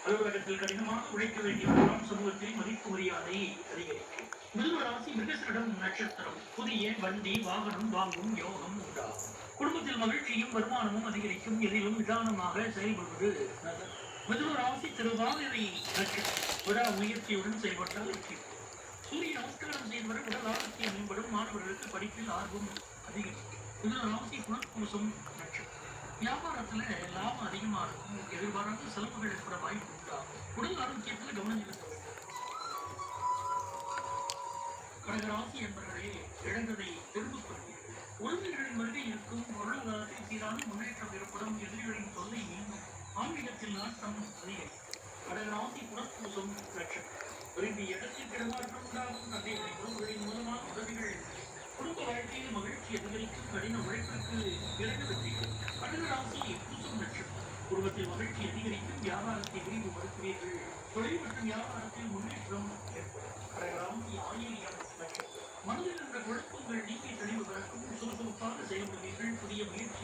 அலுவலகத்தில் கடினமாக உழைக்க வேண்டியவர்களால் சமூகத்தில் மதிப்பு மரியாதை அதிகரிக்கும். மிதுன ராசி மிருகசரிடம் நட்சத்திரம். புதிய வண்டி வாகனம் வாங்கும் யோகம் உண்டாகும். குடும்பத்தில் மகிழ்ச்சியும் வருமானமும் அதிகரிக்கும். எதிலும் நிதானமாக செயல்படுவது நல்லது. மிதுன ராசி திருவாதிரை நட்சத்திரம். விடா முயற்சியுடன் செயல்பட்டால் வெற்றி. சூரிய நமஸ்காரம் செய்தவரை உடல் ஆரோக்கியம் மேம்படும். மாணவர்களுக்கு படிப்பில் ஆர்வம் அதிகரிக்கும். மிதுன ராசி புனர்பூசம் நட்சத்திரம். வியாபாரத்துல லாபம் அதிகமா இருக்கும். எதிர்பாராத செலவுகள் ஏற்பட வாய்ப்பு உண்டாகும். உடல் ஆரோக்கியத்துல கவனம் செலுத்த வேண்டும். கடகராசி என்பவர்களே, இழந்ததை திரும்பப் பெறுவீர்கள். உறவினர்களின் வருகை இருக்கும். பொருளாதாரத்தில் சீரான முன்னேற்றம் ஏற்படும். எதிரிகளின் தொல்லை நீங்கும். ஆன்மீகத்தில் நாட்டம் அதிகரிக்கும். கடகராசி புனர்பூசம் நட்சத்திரம். விரும்பிய இடத்தில் இடமாற்றம் உண்டாகும். தந்தைகளின் உறவுகளின் மூலமாக உதவிகள். குடும்ப வாழ்க்கையில் மகிழ்ச்சி அதிகரிக்கும். கடின உழைப்பிற்கு பிறகு வெற்றிகள். கடகராசி பூசம் நட்சத்திரம். குடும்பத்தில் மகிழ்ச்சி அதிகரிக்கும். வியாபாரத்தை விரிவுபடுத்துவீர்கள். தொழில் மற்றும் வியாபாரத்தில் முன்னேற்றம் ஏற்படும். கடகராசி ஆயில்யம் நட்சத்திரம். மனதில் இருந்த குழப்பங்கள் நீக்கி தெளிவு பிறக்கும். சுறுசுறுப்பாக செயல்படுவீர்கள். புதிய முயற்சி